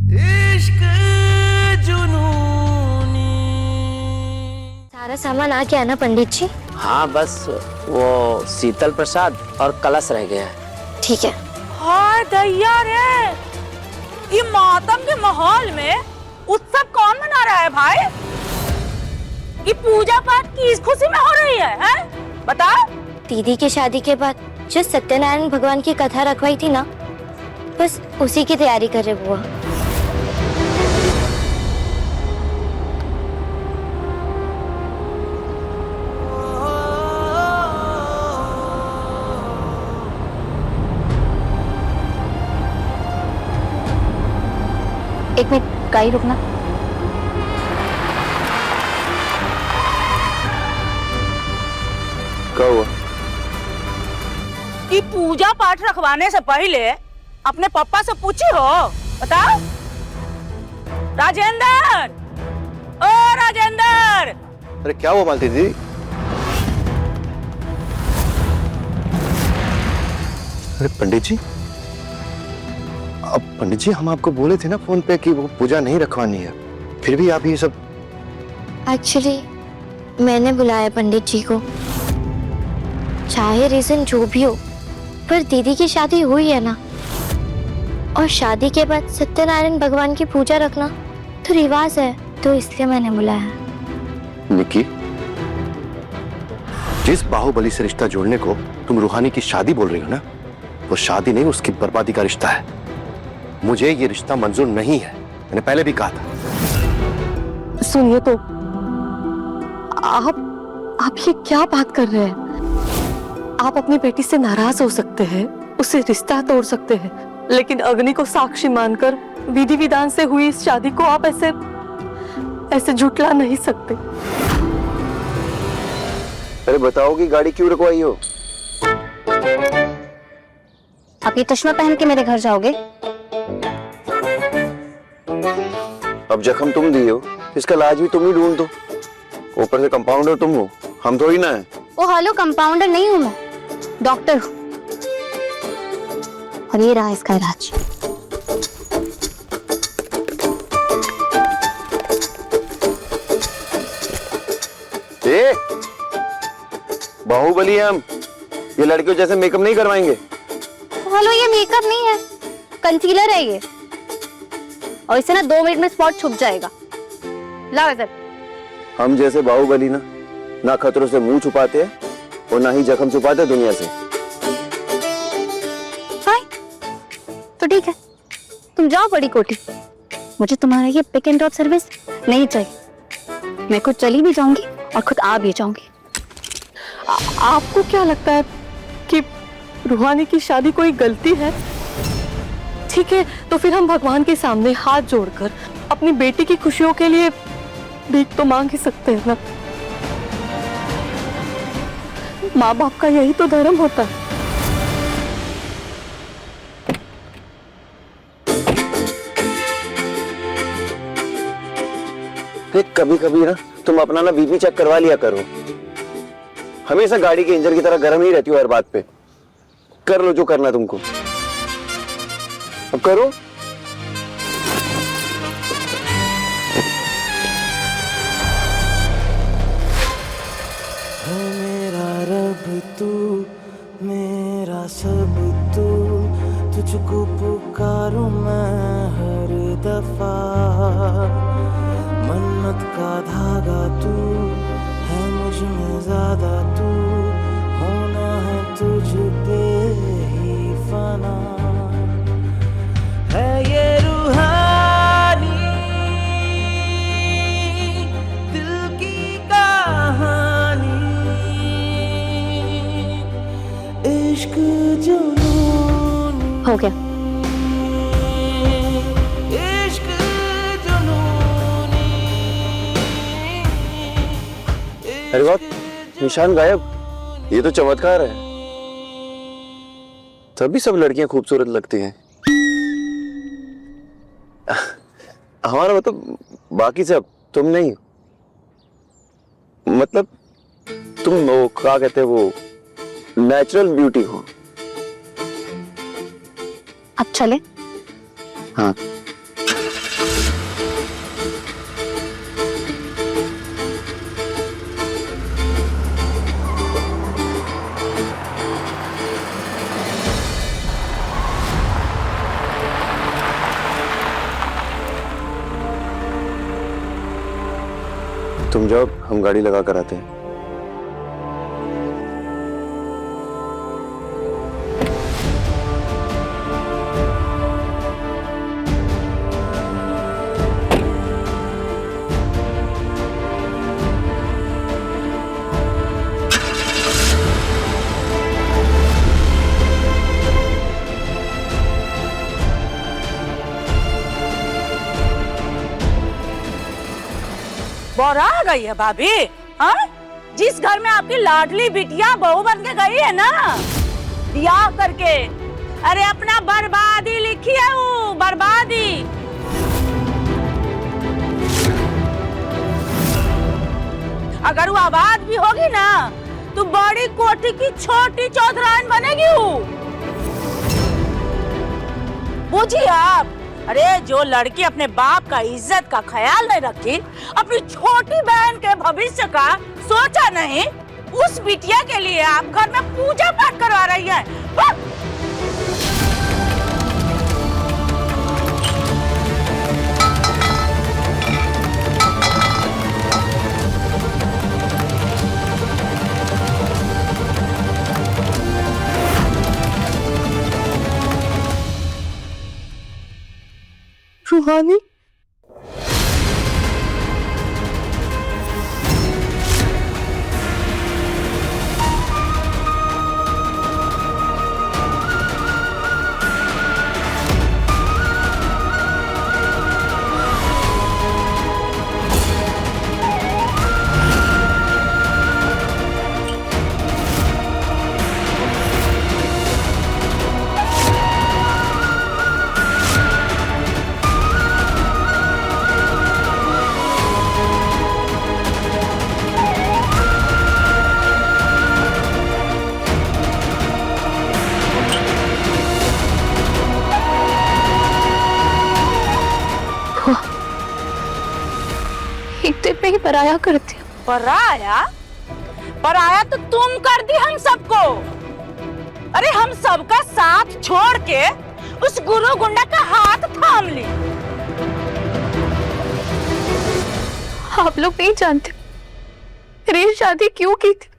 इश्क जुनूनी। सारा सामान आ गया ना पंडित जी? हाँ, बस वो शीतल प्रसाद और कलश रह गया है। ठीक है। हाय दैया रे, ये मातम के माहौल में उत्सव कौन मना रहा है भाई? ये पूजा पाठ किस खुशी में हो रही है? बता। दीदी की शादी के बाद जो सत्यनारायण भगवान की कथा रखवाई थी ना, बस उसी की तैयारी कर रहे बुआ। एक मिनट, गाड़ी रुकना। क्या हुआ? कि पूजा पाठ रखवाने से पहले अपने पापा से पूछी हो? बता। राजेंद्र, ओ राजेंद्र। अरे क्या हुआ मालती दीदी? अरे पंडित जी, अब पंडित जी हम आपको बोले थे ना फोन पे कि वो पूजा नहीं रखवानी है, फिर भी आप ये सब। एक्चुअली मैंने बुलाया पंडित जी को, चाहे रीजन जो भी हो, पर दीदी की शादी हुई है ना, और शादी के बाद सत्यनारायण भगवान की पूजा रखना तो रिवाज है, तो इसलिए मैंने बुलाया है। निक्की, जिस बाहुबली से रिश्ता जोड़ने को तुम रूहानी की शादी बोल रही हो ना, वो शादी नहीं, उसकी बर्बादी का रिश्ता है। मुझे ये रिश्ता मंजूर नहीं है, मैंने पहले भी कहा था। सुनिए तो, आप ये क्या बात कर रहे हैं? आप अपनी बेटी से नाराज हो सकते हैं, उससे रिश्ता तोड़ सकते हैं, लेकिन अग्नि को साक्षी मानकर विधि विधान से हुई इस शादी को आप ऐसे झुठला नहीं सकते। अरे बताओ कि गाड़ी क्यों रुकवाई हो? आप ये चश्मा पहन के मेरे घर जाओगे? अब जख्म तुम दिए हो, इसका इलाज भी तुम ही ढूंढ दो। ऊपर से कंपाउंडर तुम हो, हम थोड़ी ना है। ओ हेलो, कंपाउंडर नहीं हूँ मैं, डॉक्टर हूँ, और ये रहा इसका इलाज। ए, बाहुबली है हम, ये लड़कियों जैसे मेकअप नहीं करवाएंगे। हेलो, ये मेकअप नहीं है, कंसीलर है ये, और इससे ना 2 मिनट में स्पॉट छुप जाएगा। लाओ इधर। हम जैसे बाहुबली ना खतरों से मुंह छुपाते हैं और ना ही जख्म छुपाते दुनिया से। हाय, तो ठीक है, तुम जाओ बड़ी कोठी, मुझे तुम्हारा ये पिक एंड ड्रॉप सर्विस नहीं चाहिए। मैं खुद चली भी जाऊंगी और खुद आ भी जाऊंगी। आपको क्या लगता है कि रूहानी की शादी कोई गलती है? ठीक है, तो फिर हम भगवान के सामने हाथ जोड़कर अपनी बेटी की खुशियों के लिए भीख तो मांग ही सकते हैं ना। माँ बाप का यही तो धर्म होता है। कभी कभी ना तुम अपना ना बीपी चेक करवा लिया करो। हमेशा गाड़ी के इंजन की तरह गर्म नहीं रहती हो हर बात पे। कर लो जो करना तुमको, अब करो। मेरा रब तू, मेरा सब तू, तुझको पुकारूं मैं हर दफा। मन्नत का धागा तू है, मुझ में ज्यादा तू, होना है तुझ पे ही फना। है ये रूहानी दिल की कहानी, इश्क जुनूनी। हो गया। इश्क जुनूनी। अरे वाह, निशान गायब। ये तो चमत्कार है। तभी सब लड़कियां खूबसूरत लगती हैं। हमारा मतलब बाकी सब, तुम नहीं। मतलब तुम वो क्या कहते हैं, वो नेचुरल ब्यूटी हो। अब चले? हाँ। तुम जाओ, हम गाड़ी लगा कर आते हैं। बौरा गई है भाभी। हाँ, जिस घर में आपकी लाडली बिटिया बहू बन के गई है ना ब्याह करके, अरे अपना बर्बादी लिखी है वो, बर्बादी। अगर वो आबाद भी होगी ना तो बड़ी कोठी की छोटी चौधराइन बनेगी वो। बुझिए आप। अरे जो लड़की अपने बाप का इज्जत का ख्याल नहीं रखी, अपनी छोटी बहन के भविष्य का सोचा नहीं, उस बिटिया के लिए आप घर में पूजा पाठ करवा रही है। रूहानी, इतने में ही पराया करती हूँ। पराया? पराया तो तुम कर दी हम सबको। अरे हम सबका साथ छोड़ के उस गुरु गुंडा का हाथ थाम ली। आप लोग नहीं जानते मेरी ये शादी क्यों की थी।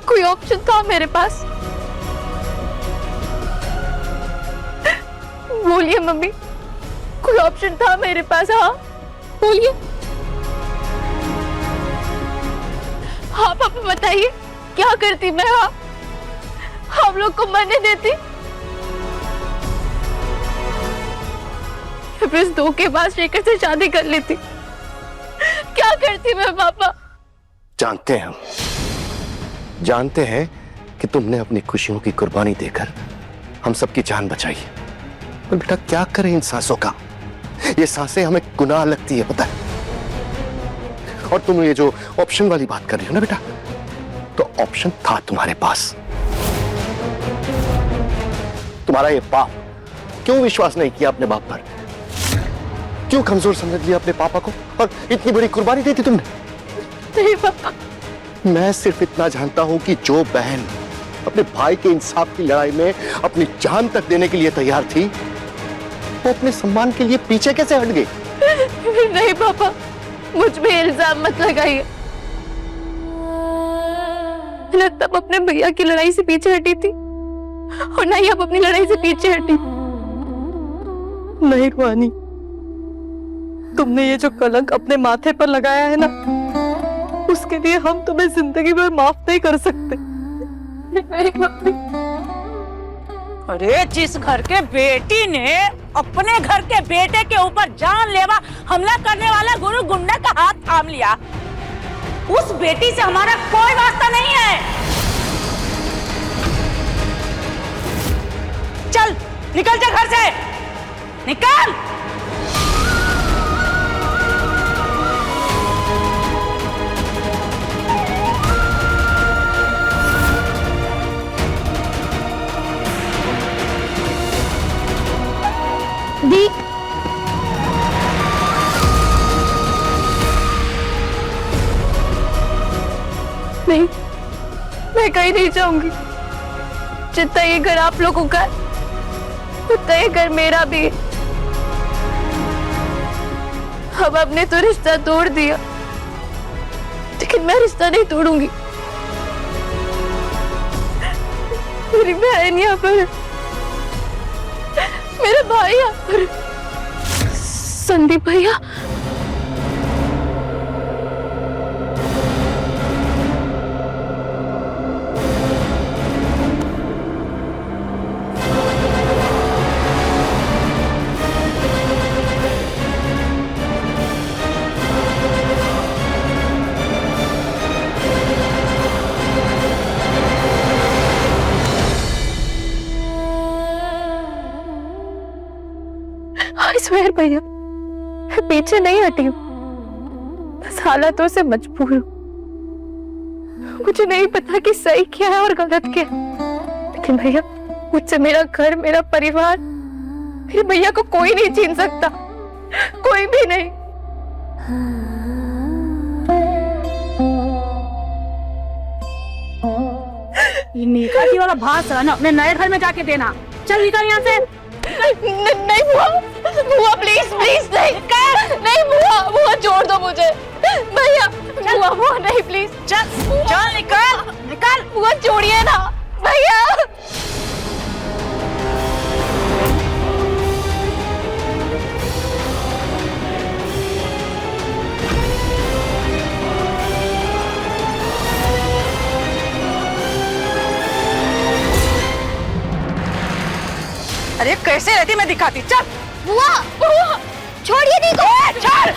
कोई ऑप्शन था मेरे पास? बोलिए मम्मी, कोई ऑप्शन था मेरे पास? हाँ बोलिए। हाँ पापा बताइए, क्या करती मैं? हाँ हम लोग को मरने देती? फिर इस धोखेबाज शेखर से शादी कर लेती? क्या करती मैं पापा? जानते हैं हम, जानते हैं कि तुमने अपनी खुशियों की कुर्बानी देकर हम सबकी जान बचाई है, पर बेटा क्या करें इन सांसों का? ये सांसें हमें गुनाह लगती है, पता है। और तुम ये जो ऑप्शन वाली बात कर रही हो ना बेटा, तो ऑप्शन था तुम्हारे पास। तुम्हारा ये बाप, क्यों विश्वास नहीं किया अपने बाप पर? क्यों कमजोर समझ लिया अपने पापा को और इतनी बड़ी कुर्बानी दी थी तुमने? नहीं पापा, मैं सिर्फ इतना जानता हूं कि जो बहन अपने भाई के इंसाफ की लड़ाई में अपनी जान तक देने के लिए तैयार थी, वो अपने सम्मान के लिए पीछे कैसे हट गई? नहीं पापा, मुझ पे इल्जाम मत लगाइए। मैं तब अपने भैया की लड़ाई से पीछे हटी थी और ना ही अब अपनी लड़ाई से पीछे हटी। नहीं रुहानी, तुमने ये जो कलंक अपने माथे पर लगाया है ना, उसके लिए हम तुम्हें जिंदगी भर माफ नहीं कर सकते। अरे जिस घर के बेटी ने अपने घर के बेटे के ऊपर जानलेवा हमला करने वाला गुरु गुंडा का हाथ थाम लिया, उस बेटी से हमारा कोई वास्ता नहीं है। चल निकल जा घर से, निकल। दी नहीं, मैं कहीं नहीं जाऊंगी। जितना ये घर आप लोगों का है, उतना ये घर मेरा भी है। अब आपने तो रिश्ता तोड़ दिया, लेकिन मैं रिश्ता नहीं तोड़ूंगी। मेरी बहन यहाँ पर, मेरा भाई यहाँ पर, संदीप भैया। I swear भैया, मैं पीछे नहीं हटी हूँ, बस हालातों से मजबूर हूँ। मुझे नहीं पता कि सही क्या है और गलत क्या है, लेकिन भैया मुझसे मेरा घर, मेरा परिवार, मेरे भैया को कोई नहीं छीन सकता, कोई भी नहीं। ये निकाली वाला भाषण अपने नए घर में जाके देना। चल निकल यहाँ से। नहीं बुआ, बुआ प्लीज प्लीज नहीं बुआ, बुआ छोड़ दो मुझे भैया। बुआ बुआ नहीं प्लीज, चल चल निकल निकल। बुआ छोड़िए ना भैया। अरे कैसे रहती मैं दिखाती। चल बुआ, बुआ छोड़िए दी को। चल।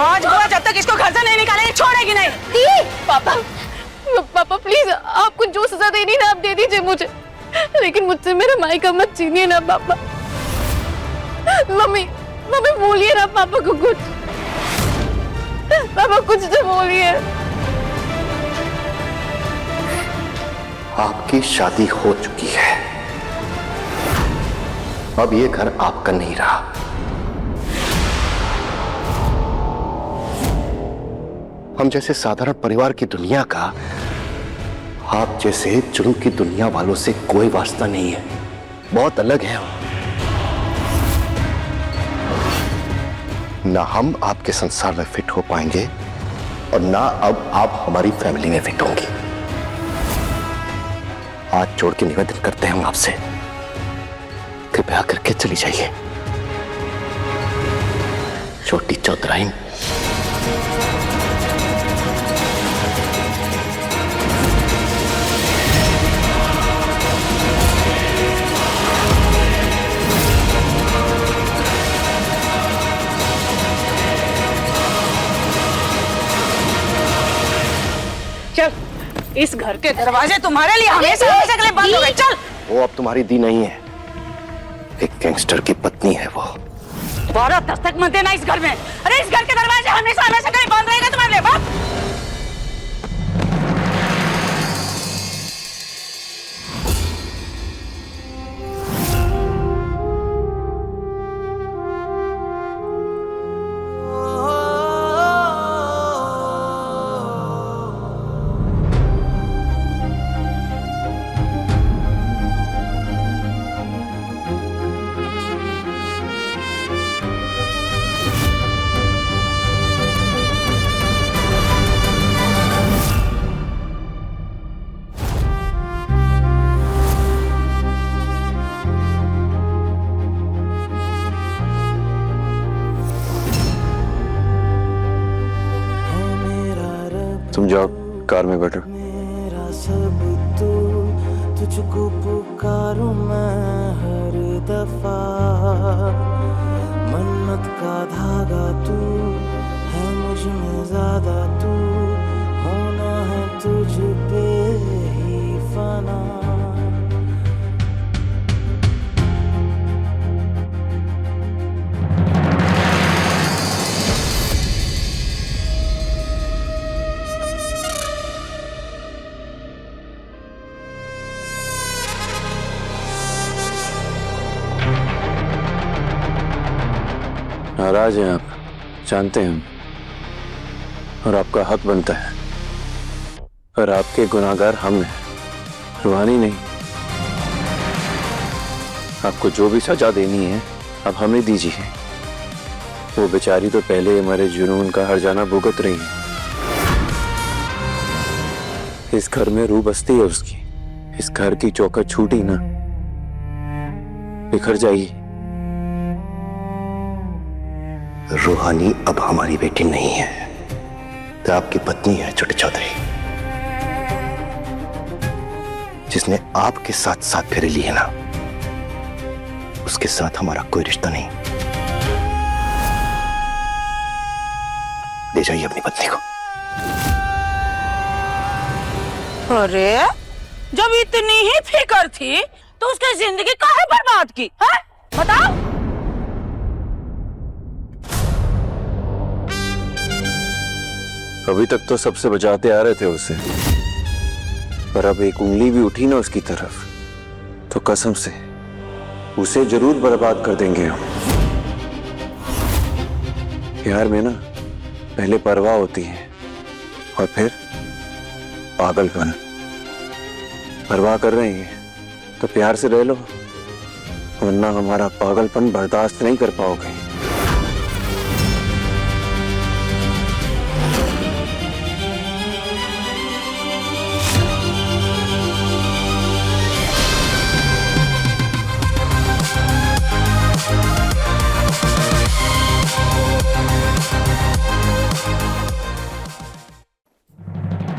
आज बुआ जब तक इसको घर से नहीं निकालेगी छोड़ेगी नहीं। दी पापा, पापा प्लीज आपको जो सजा देनी ना आप दे दीजिए मुझे, लेकिन मुझसे मेरा मायका मत छीनिए ना पापा। मम्मी मम्मी बोलिए ना पापा को कुछ, पापा कुछ तो बोलिए। आपकी शादी हो चुकी है, अब ये घर आपका नहीं रहा। हम जैसे साधारण परिवार की दुनिया का आप जैसे जुल्म की दुनिया वालों से कोई वास्ता नहीं है, बहुत अलग है हम। ना हम आपके संसार में फिट हो पाएंगे और ना अब आप हमारी फैमिली में फिट होंगी। हाथ जोड़ के निवेदन करते हैं हम आपसे, कृपया करके चली जाइए। छोटी चौधराइन। चल, इस घर के दरवाजे तुम्हारे लिए हमेशा हमेशा के लिए बंद हो गए। चल। वो अब तुम्हारी दी नहीं है, एक गैंगस्टर की पत्नी है वो। 12 दस्तक मत देना इस घर में। अरे इस घर के दरवाजे हमेशा हमेशा के लिए बंद रहेगा तुम्हारे लिए। बाप तुम जाओ, कार में बैठो। मेरा सब तू, तुझको पुकारूं मैं हर दफा। मन्नत का धागा तू है मुझ में ज्यादा, तू होना है तुझ पे ही फना। नाराज हैं आप, जानते हैं हम, और आपका हक बनता है, पर आपके गुनाहगार हम हैं, रूहानी नहीं। आपको जो भी सजा देनी है अब हमें दीजिए। वो बेचारी तो पहले हमारे जुनून का हर्जाना भुगत रही है। इस घर में रूह बसती है उसकी। इस घर की चौखट छूटी ना, बिखर जाएगी। रूहानी अब हमारी बेटी नहीं है, तो आपकी पत्नी है छोटे चौधरी, जिसने आपके साथ साथ फेरे लिए ना, उसके साथ हमारा कोई रिश्ता नहीं। ले जाइए अपनी पत्नी को। अरे जब इतनी ही फिक्र थी तो उसकी जिंदगी काहे बर्बाद की है? बताओ। अभी तक तो सबसे बचाते आ रहे थे उसे, पर अब एक उंगली भी उठी ना उसकी तरफ तो कसम से उसे जरूर बर्बाद कर देंगे हम। प्यार में ना पहले परवाह होती है और फिर पागलपन। परवाह कर रहे हैं तो प्यार से रह लो, वरना हमारा पागलपन बर्दाश्त नहीं कर पाओगे।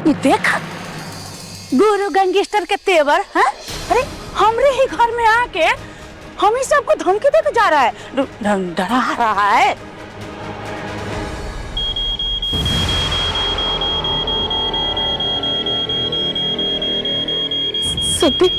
ये देख गुरु गैंगस्टर के तेवर हैं? अरे हमरे ही घर में आके हम ही सबको धमकी देके जा रहा है, डरा रहा है। सती,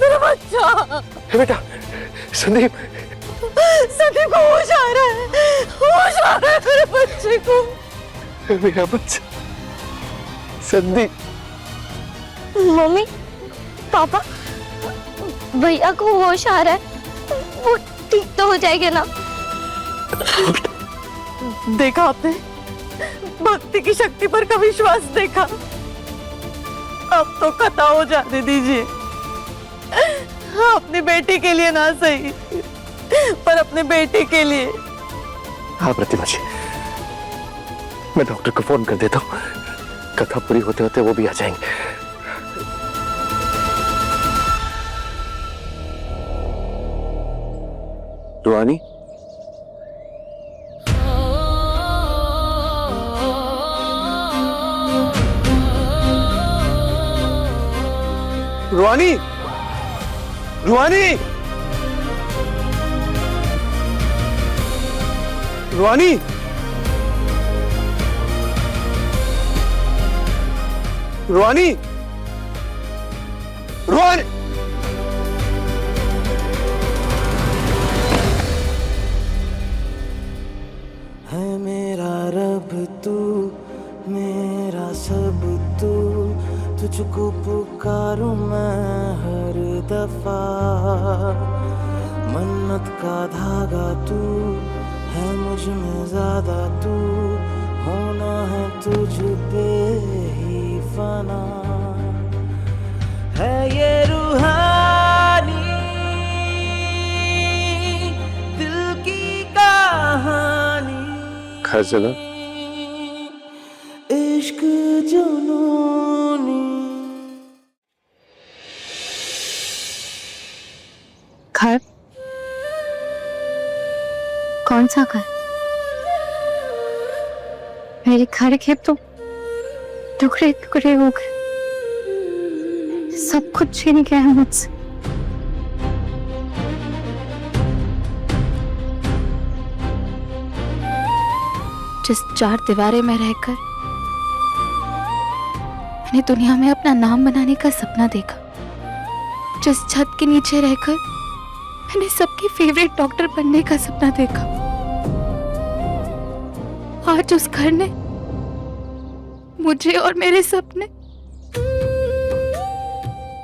मेरा बच्चा। बेटा संदीप, संदीप को होश आ रहा है, होश आ रहा है मेरे बच्चे को। मेरा बच्चा संदीप। मम्मी, पापा, भैया को होश आ रहा है, वो ठीक तो हो जाएगा ना? देखा आपने भक्ति की शक्ति पर का विश्वास देखा। अब तो कथा हो जाने दीजिए। अपनी बेटी के लिए ना सही, पर अपने बेटे के लिए। हाँ प्रतिमा जी, मैं डॉक्टर को फोन कर देता हूँ, कथा पूरी होते होते वो भी आ जाएंगे। रूहानी, रूहानी, रूहानी, रूहानी, रूहानी, रूहानी। है मेरा रब तू, मेरा सब तू, तुझको पुकारूं मैं हर दफा। मन्नत का धागा तू है, मुझ में ज्यादा तू, होना है तुझ पे ही फना। है ये रूहानी दिल की कहानी, खैर चला इश्क जुनूनी। घर? कौन सा घर? मेरे घर के तो टुकड़े टुकड़े हो गए, सब कुछ छीन गया है मुझसे। जिस चार दीवारें में रहकर मैंने दुनिया में अपना नाम बनाने का सपना देखा, जिस छत के नीचे रहकर मैंने सबके फेवरेट डॉक्टर बनने का सपना देखा, आज उस घर ने मुझे और मेरे सपने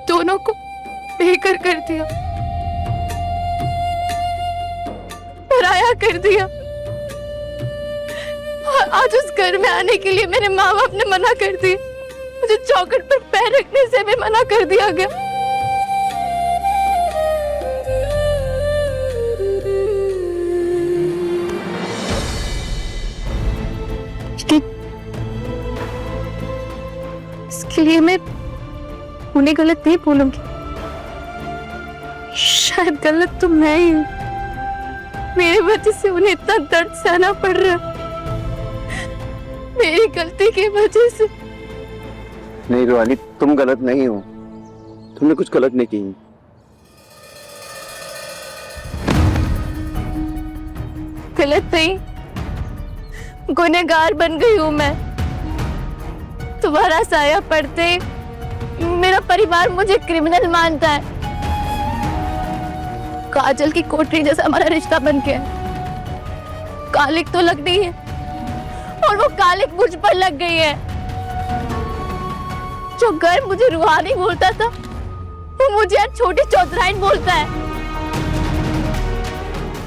दोनों को बेघर कर दिया, पराया कर दिया। आज उस घर में आने के लिए मेरे माँ बाप ने मना कर दिया, मुझे चौखट पर पैर रखने से भी मना कर दिया गया। इसके लिए मैं उन्हें गलत नहीं बोलूंगी, शायद गलत तो मैं ही हूँ। मेरी वजह से उन्हें इतना दर्द सहना पड़ रहा है, मेरी गलती की वजह से। नहीं रूहानी, तुम गलत नहीं हो, तुमने कुछ गलत नहीं की। गलत नहीं, गुनहगार बन गई हूँ मैं। तुम्हारा साया पड़ते मेरा परिवार मुझे क्रिमिनल मानता है। काजल की कोठरी जैसा हमारा रिश्ता बन गया है। कालिक तो लग गई है और वो कालिक मुझ पर लग गई है। जो घर मुझे रूहानी बोलता था वो मुझे आज छोटी चौधराइन बोलता है।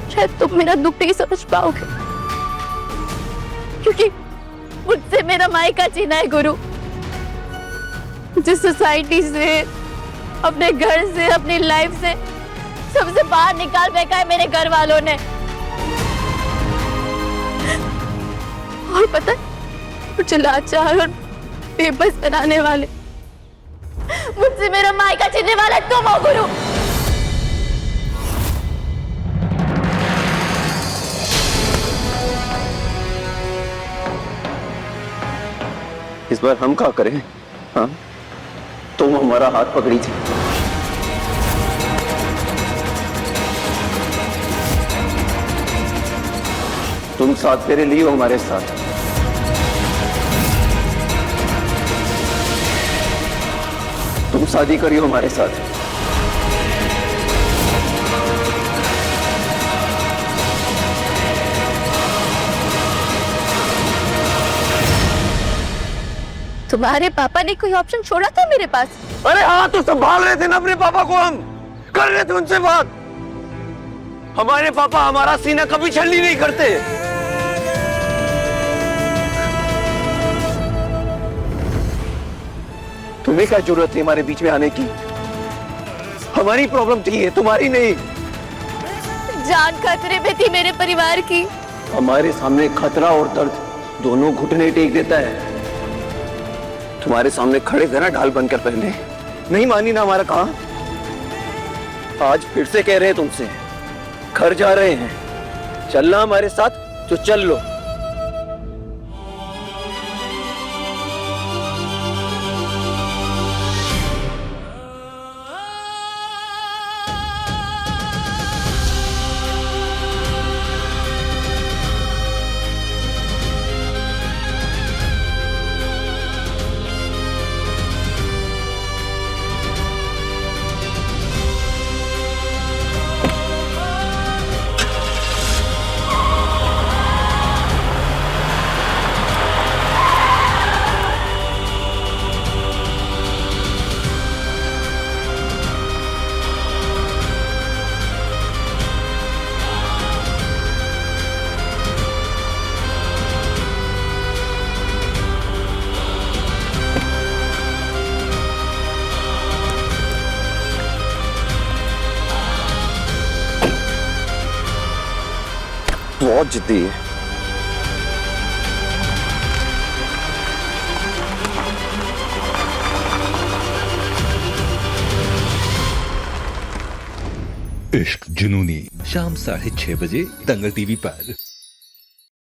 शायद तुम मेरा दुख नहीं समझ पाओगे, क्योंकि मुझसे मेरा मायका छीना है गुरु। मुझे सोसाइटी से, अपने घर से, अपनी लाइफ से सबसे बाहर निकाल फेंका है मेरे घर वालों ने। और पता है, मुझे लाचार और बेबस बनाने वाले, मुझसे मेरा मायका छीनने वाला तुम हो गुरु। इस बार हम क्या करें? हाँ, तुम हमारा हाथ पकड़ी थी, तुम 7 फेरे ली हो हमारे साथ। तुम शादी करी हो हमारे साथ। तुम्हारे पापा ने कोई ऑप्शन छोड़ा था मेरे पास? अरे हाँ, तो संभाल रहे थे ना अपने पापा को, हम कर रहे थे उनसे बात। हमारे पापा हमारा सीना कभी छलनी नहीं करते। तुम्हें क्या जरूरत थी हमारे बीच में आने की? हमारी प्रॉब्लम थी, है तुम्हारी नहीं। जान खतरे में थी मेरे परिवार की। हमारे सामने खतरा और दर्द दोनों घुटने टेक देता है। तुम्हारे सामने खड़े थे ना ढाल बनकर, पहले नहीं मानी ना हमारा कहा। आज फिर से कह रहे हैं तुमसे, घर जा रहे हैं, चलना हमारे साथ तो चल लो। बहुत जिद्दी है। इश्क जुनूनी, शाम 6:30 बजे दंगल टीवी पर।